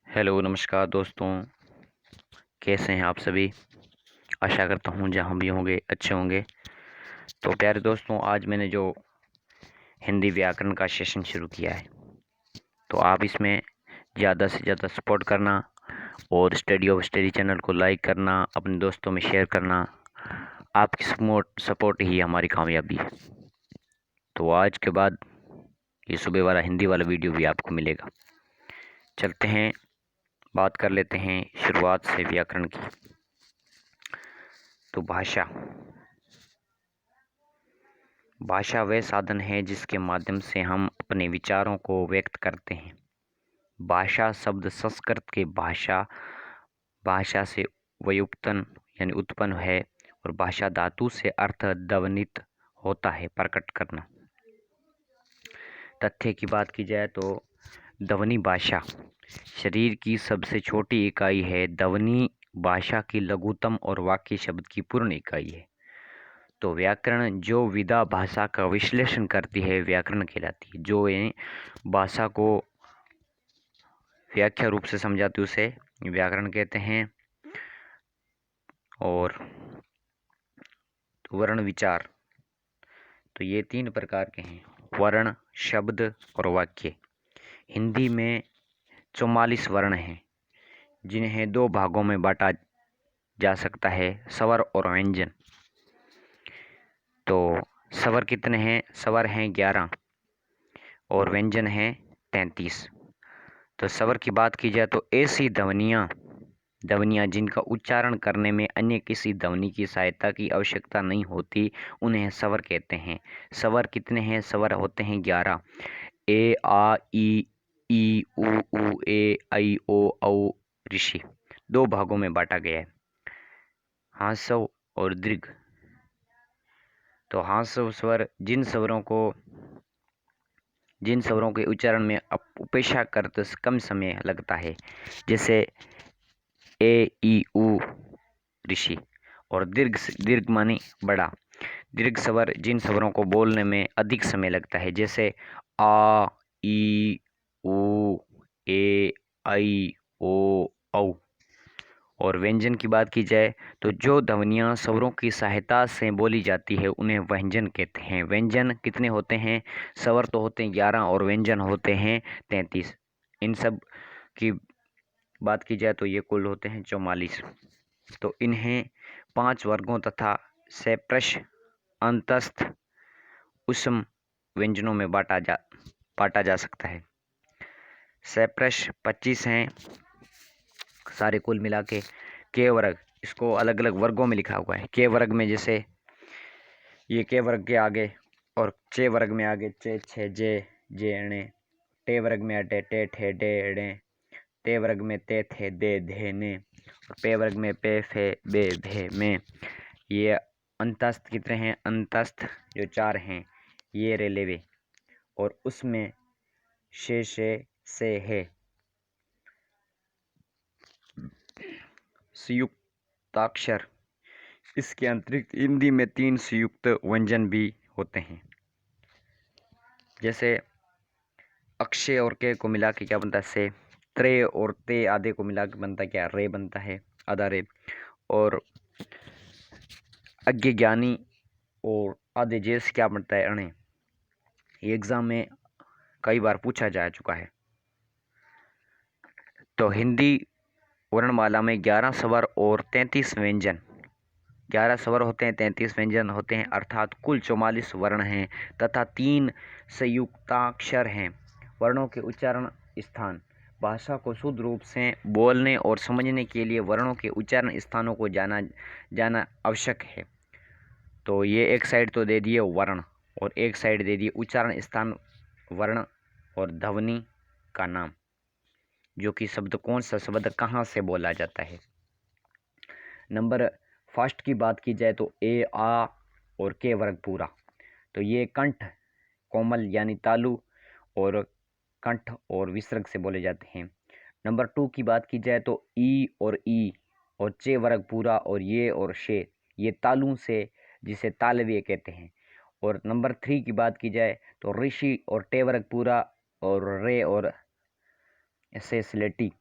Hello नमस्कार दोस्तों। कैसे हैं आप सभी। आशा करता हूँ जहाँ भी होंगे अच्छे होंगे। तो प्यारे दोस्तों, आज मैंने जो हिंदी व्याकरण का सेशन शुरू किया है, तो आप इसमें ज़्यादा से ज़्यादा सपोर्ट करना और स्टडी ऑफ स्टडी चैनल को लाइक करना, अपने दोस्तों में शेयर करना। आपकी सपोर्ट ही हमारी कामयाबी है। तो आज के बाद ये सुबह वाला हिंदी वाला वीडियो भी आपको मिलेगा। चलते हैं, बात कर लेते हैं शुरुआत से व्याकरण की। तो भाषा वह साधन है जिसके माध्यम से हम अपने विचारों को व्यक्त करते हैं। भाषा शब्द संस्कृत के भाषा से व्युत्पन्न यानी उत्पन्न है, और भाषा धातु से अर्थ ध्वनित होता है, प्रकट करना। तथ्य की बात की जाए तो ध्वनि भाषा शरीर की सबसे छोटी इकाई है। ध्वनि भाषा की लघुतम और वाक्य शब्द की पूर्ण इकाई है। तो व्याकरण जो विधा भाषा का विश्लेषण करती है व्याकरण कहलाती है। जो ये भाषा को व्याख्या रूप से समझाती है उसे व्याकरण कहते हैं। और वर्ण विचार, तो ये 3 प्रकार के हैं: वर्ण, शब्द और वाक्य। हिंदी में 44 वर्ण हैं, जिन्हें 2 भागों में बांटा जा सकता है, स्वर और व्यंजन। तो स्वर कितने हैं? स्वर हैं 11 और व्यंजन हैं 33। तो स्वर की बात की जाए तो ऐसी ध्वनियाँ जिनका उच्चारण करने में अन्य किसी ध्वनि की सहायता की आवश्यकता नहीं होती, उन्हें स्वर कहते हैं। स्वर कितने हैं? स्वर होते हैं 11। ए, आ, ई, उ, ए, ऐ, ओ, औ, ऋषि। 2 भागों में बांटा गया है, हाँसव और दीर्घ। तो हाँसव स्वर जिन स्वरों के उच्चारण में अपेक्षाकृत कम समय लगता है, जैसे ए, ई, उ, ऋषि। और दीर्घ मानी बड़ा। दीर्घ स्वर जिन स्वरों को बोलने में अधिक समय लगता है, जैसे आ, ई, उ, ए, ऐ, ओ, औ। और व्यंजन की बात की जाए तो जो ध्वनियाँ स्वरों की सहायता से बोली जाती है उन्हें व्यंजन कहते हैं। व्यंजन कितने होते हैं? स्वर तो होते हैं 11 और व्यंजन होते हैं 33। इन सब की बात की जाए तो ये कुल होते हैं 44। तो इन्हें 5 वर्गों तथा सैप्रश, अंतस्थ, उष्म व्यंजनों में बांटा जा सकता है। सैप्रश 25 हैं सारे कुल मिला के वर्ग। इसको अलग अलग वर्गों में लिखा हुआ है। के वर्ग में जैसे ये के वर्ग के आगे, और चे वर्ग में आगे चे, छे, जे एणे। टे वर्ग में अटे, टे, ठे, डे, एड़े। ते वर्ग में ते, थे, दे, धे, ने। और पे वर्ग में पे, फे, बे, भे, में। ये अंतस्थ कितने हैं? अंतस्थ जो 4 हैं, ये रेलेवे। और उसमें से है। संयुक्ताक्षर। इसके अतिरिक्त हिंदी में 3 संयुक्त व्यंजन भी होते हैं, जैसे अक्षय और के को मिला के क्या बनता है? से। त्रे और ते आधे को मिला के बनता है क्या? रे बनता है, आधा रे। और अज्ञ ज्ञानी और आधे जे से क्या बनता है? अणे। ये एग्जाम में कई बार पूछा जा चुका है। तो हिंदी वर्णमाला में 11 स्वर और 33 व्यंजन। 11 स्वर होते हैं, 33 व्यंजन होते हैं, अर्थात कुल 44 वर्ण हैं तथा 3 संयुक्ताक्षर हैं। वर्णों के उच्चारण स्थान। भाषा को शुद्ध रूप से बोलने और समझने के लिए वर्णों के उच्चारण स्थानों को जाना आवश्यक है। तो ये एक साइड तो दे दिए वर्ण, और एक साइड दे दिए उच्चारण स्थान, वर्ण और ध्वनि का नाम, जो कि शब्द कौन सा शब्द कहाँ से बोला जाता है। नंबर फर्स्ट की बात की जाए तो ए, आ और के वर्ग पूरा। तो ये कंठ कोमल यानी तालु और कंठ और विसर्ग से बोले जाते हैं। नंबर 2 की बात की जाए तो ई और चे वर्ग पूरा, और ये और शे, ये तालु से, जिसे तालव्य कहते हैं। और नंबर 3 की बात की जाए तो ऋषि और टे वर्ग पूरा, और रे और से स्लेटी।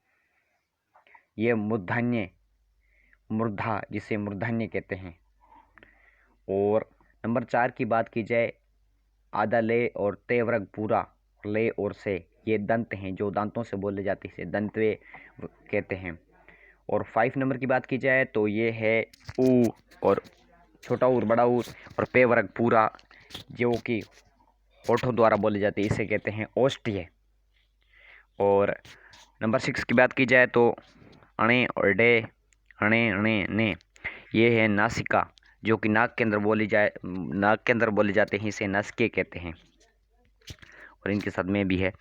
ये मूर्धन्य मूर्धा जिसे मूर्धन्य कहते हैं। और नंबर 4 की बात की जाए, आधा ले और ते वर्ग पूरा, ले और से ये दंत हैं जो दांतों से बोले जाते हैं, दंतवे कहते हैं। और 5 नंबर की बात की जाए तो ये है ऊ और छोटा ऊर बड़ा ऊर और पे वर्ग पूरा जो कि होठों द्वारा बोले जाते हैं, इसे कहते हैं ओष्ठ्य। और नंबर 6 की बात की जाए तो अणे और डे, अणे अणे ने ये है नासिका जो कि नाक के अंदर बोले जाते हैं, इसे नासिके कहते हैं और इनके साथ में भी है।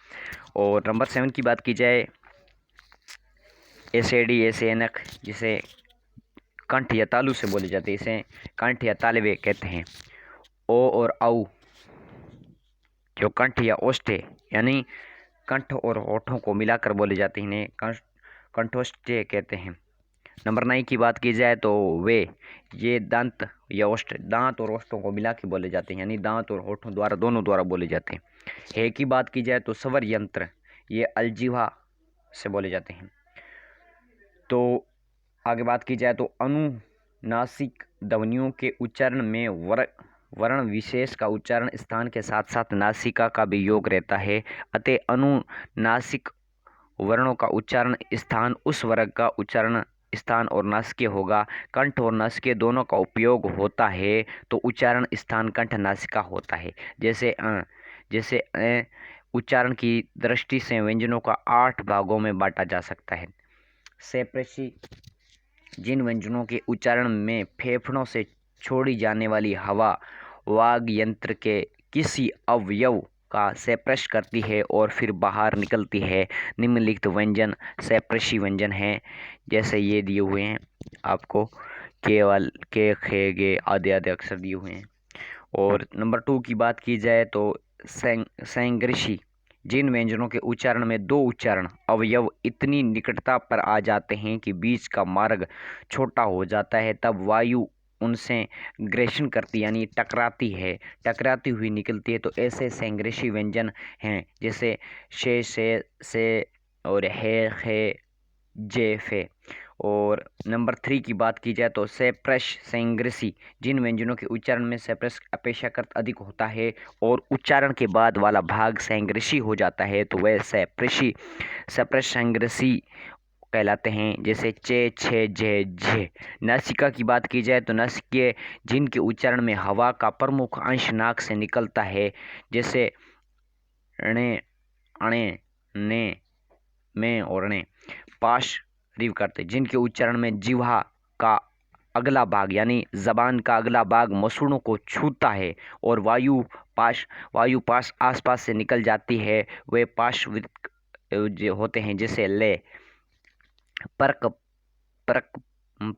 और नंबर 7 की बात की जाए, एसेडी ऐसे एनक जिसे कंठ या तालु से बोले जाते हैं, इसे कंठ या तालवे कहते हैं। ओ और औ जो कंठ या ओष्ठ्य यानी कंठ और होठों को मिलाकर बोले जाते हैं, इन्हें कंठोष्ठ्य कहते हैं। नंबर 9 की बात की जाए तो वे ये दांत या ओष्ठ, दांत और ओष्ठों को मिला के बोले जाते हैं, यानी दांत और होठों द्वारा दोनों द्वारा बोले जाते हैं। हे की बात की जाए तो स्वर यंत्र, ये अलजीवा से बोले जाते हैं। तो आगे बात की जाए तो अनुनासिक ध्वनियों के उच्चारण में वर्ण विशेष का उच्चारण स्थान के साथ साथ नासिका का भी योग रहता है, अतः अनुनासिक वर्णों का उच्चारण स्थान उस वर्ग का उच्चारण स्थान और नासिके होगा। कंठ और नासिके दोनों का उपयोग होता है तो उच्चारण स्थान कंठ नासिका होता है। जैसे उच्चारण की दृष्टि से व्यंजनों का 8 भागों में बांटा जा सकता है। सेप्रेसी जिन व्यंजनों के उच्चारण में फेफड़ों से छोड़ी जाने वाली हवा वाग यंत्र के किसी अवयव का सेप्रेस करती है और फिर बाहर निकलती है, निम्नलिखित व्यंजन सेप्रेसी व्यंजन हैं। जैसे ये दिए हुए हैं आपको, केवल के खे गे आदि आदि अक्षर दिए हुए हैं। और नंबर 2 की बात की जाए तो सैंग्रशी जिन व्यंजनों के उच्चारण में 2 उच्चारण अवयव इतनी निकटता पर आ जाते हैं कि बीच का मार्ग छोटा हो जाता है, तब वायु उनसे ग्रेशन करती यानी टकराती हुई निकलती है, तो ऐसे सैंग्रशी व्यंजन हैं जैसे से और हे जे फे। और नंबर 3 की बात की जाए तो सेप्रेस सैंग्रसी जिन व्यंजनों के उच्चारण में सेप्रेस अपेक्षाकृत अधिक होता है और उच्चारण के बाद वाला भाग सैंग्रसी हो जाता है, तो वह सेप्रेस सैंग्रसी कहलाते हैं, जैसे चे छे जे झे। नासिका की बात की जाए तो नासिके जिनके उच्चारण में हवा का प्रमुख अंश नाक से निकलता है, जैसे णे अणे ने में और ने। पाश रिव करते जिनके उच्चारण में जिह्वा का अगला भाग यानी जबान का अगला भाग मसूड़ों को छूता है और वायु पास आसपास से निकल जाती है, वे पार्श्विक जो होते हैं, जैसे ले। परक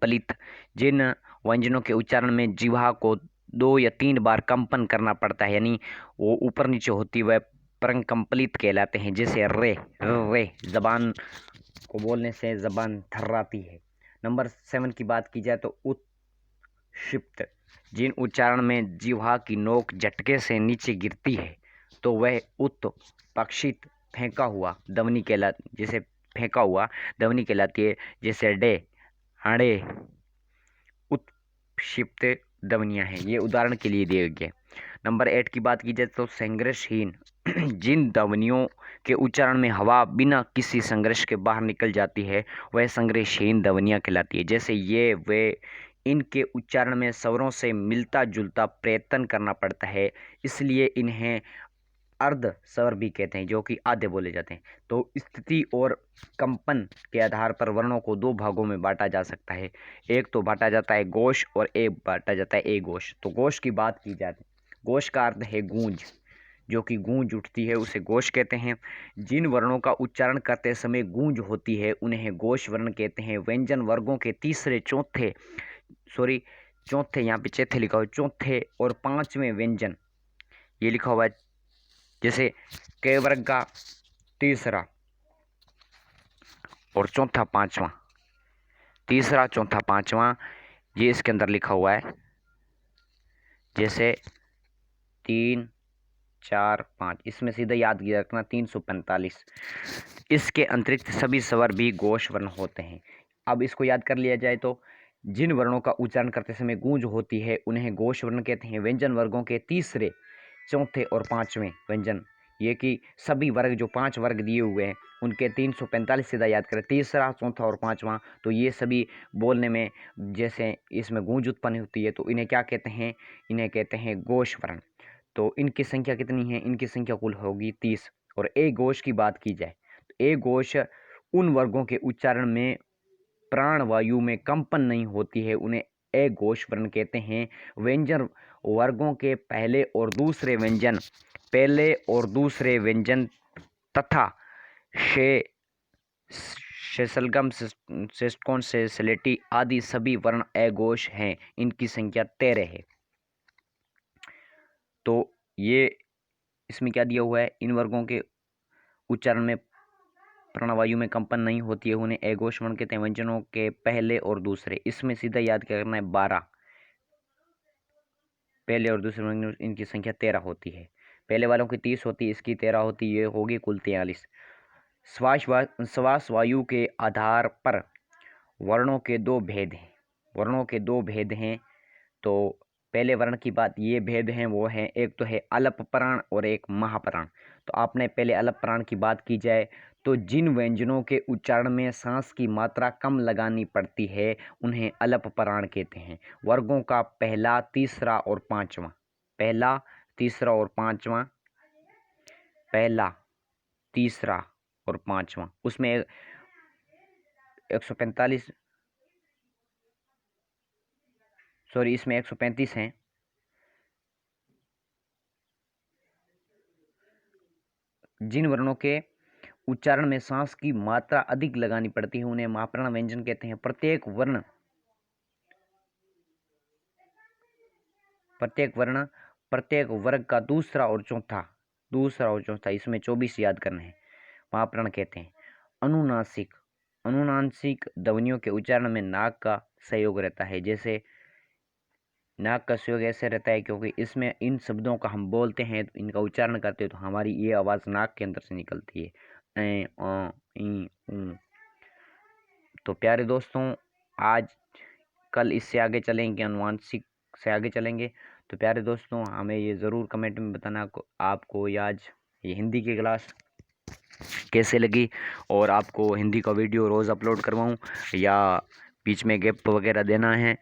पलित जिन व्यंजनों के उच्चारण में जिह्वा को 2 या 3 बार कंपन करना पड़ता है, यानी वो ऊपर नीचे होती, वह परकंपलित कहलाते हैं, जैसे रे जबान को बोलने से जबान थर्राती है। नंबर 7 की बात की जाए तो उत्क्षिप्त जिन उच्चारण में जिह्वा की नोक झटके से नीचे गिरती है, तो वह उत्पक्षित फेंका हुआ ध्वनि कहलाती है, जैसे डे अड़े उत्क्षिप्त ध्वनियाँ हैं। ये उदाहरण के लिए दिए गए। नंबर 8 की बात की जाए तो संघर्षहीन जिन ध्वनियों के उच्चारण में हवा बिना किसी संघर्ष के बाहर निकल जाती है, वह संघर्षहीन ध्वनियाँ कहलाती है, जैसे ये वे। इनके उच्चारण में स्वरों से मिलता जुलता प्रयत्न करना पड़ता है, इसलिए इन्हें अर्ध स्वर भी कहते हैं, जो कि आधे बोले जाते हैं। तो स्थिति और कंपन के आधार पर वर्णों को 2 भागों में बांटा जा सकता है। एक तो बांटा जाता है घोष और एक बांटा जाता है अघोष। तो घोष की बात की जाए, घोष का अर्थ है गूंज, जो कि गूंज उठती है, उसे घोष कहते हैं। जिन वर्णों का उच्चारण करते समय गूंज होती है उन्हें घोष वर्ण कहते हैं। व्यंजन वर्गों के चौथे यहाँ पे चौथे लिखा हुआ, चौथे और 5वें व्यंजन ये लिखा हुआ है, जैसे क वर्ग का तीसरा और चौथा पांचवा, तीसरा चौथा पांचवा ये इसके अंदर लिखा हुआ है, जैसे 3 4 5, इसमें सीधा याद किया रखना 345। इसके अतिरिक्त सभी स्वर भी घोष वर्ण होते हैं। अब इसको याद कर लिया जाए तो जिन वर्णों का उच्चारण करते समय गूंज होती है उन्हें घोष वर्ण कहते हैं। व्यंजन वर्गों के तीसरे, चौथे और पांचवें व्यंजन, ये कि सभी वर्ग जो 5 वर्ग दिए हुए हैं उनके 345 सीधा याद करें, तीसरा, चौथा और पांचवा, तो ये सभी बोलने में जैसे इसमें गूंज उत्पन्न होती है तो इन्हें क्या कहते हैं, इन्हें कहते हैं घोष वर्ण। तो इनकी संख्या कितनी है, इनकी संख्या कुल होगी 30। और एक घोष की बात की जाए तो एक घोष उन वर्गों के उच्चारण में प्राण वायु में कंपन नहीं होती है, उन्हें एक घोष वर्ण कहते हैं। व्यंजन वर्गों के पहले और दूसरे व्यंजन तथा शेषलगम, षष्टकोण से सलेटी आदि सभी वर्ण अघोष हैं। इनकी संख्या 13 है। तो ये इसमें क्या दिया हुआ है, इन वर्गों के उच्चारण में प्राणवायु में कंपन नहीं होती है, उन्हें अघोष वर्ण कहते हैं। व्यंजनों के पहले और दूसरे, इसमें सीधा याद करना है 12, पहले और दूसरे व्यंजन, इनकी संख्या 13 होती है। पहले वालों की 30 होती है, इसकी 13 होती है, होगी कुल 43। श्वास वायु के आधार पर वर्णों के दो भेद हैं। तो पहले वर्ण की बात, ये भेद हैं वो हैं, एक तो है अलप प्राण और एक महाप्राण। तो आपने पहले अलप प्राण की बात की जाए तो जिन व्यंजनों के उच्चारण में सांस की मात्रा कम लगानी पड़ती है उन्हें अलप प्राण कहते हैं। वर्गों का पहला, तीसरा और पांचवा, पहला, तीसरा और पांचवा, पहला, तीसरा और पांचवा, उसमें 145, सॉरी इसमें 135 हैं। जिन वर्णों के उच्चारण में सांस की मात्रा अधिक लगानी पड़ती है उन्हें महाप्राण व्यंजन कहते हैं। प्रत्येक वर्ग का दूसरा और चौथा, इसमें 24 याद करने हैं, महाप्राण कहते हैं। अनुनासिक ध्वनियों के उच्चारण में नाक का सहयोग रहता है। जैसे नाक का सहयोग ऐसे रहता है क्योंकि इसमें इन शब्दों का हम बोलते हैं, इनका उच्चारण करते हैं तो हमारी ये आवाज़ नाक के अंदर से निकलती है, ए, अ, ई, उ। तो प्यारे दोस्तों, कल इससे आगे चलेंगे, अनुवांशिक से आगे चलेंगे। तो प्यारे दोस्तों, हमें ये ज़रूर कमेंट में बताना आपको आज ये हिंदी की क्लास कैसे लगी, और आपको हिंदी का वीडियो रोज़ अपलोड करवाऊँ या बीच में गैप वगैरह देना है,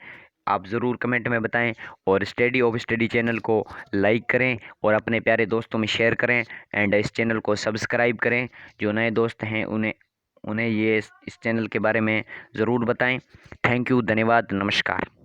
आप ज़रूर कमेंट में बताएं। और स्टडी ऑफ स्टडी चैनल को लाइक करें और अपने प्यारे दोस्तों में शेयर करें, एंड इस चैनल को सब्सक्राइब करें। जो नए दोस्त हैं उन्हें ये इस चैनल के बारे में ज़रूर बताएं। थैंक यू, धन्यवाद, नमस्कार।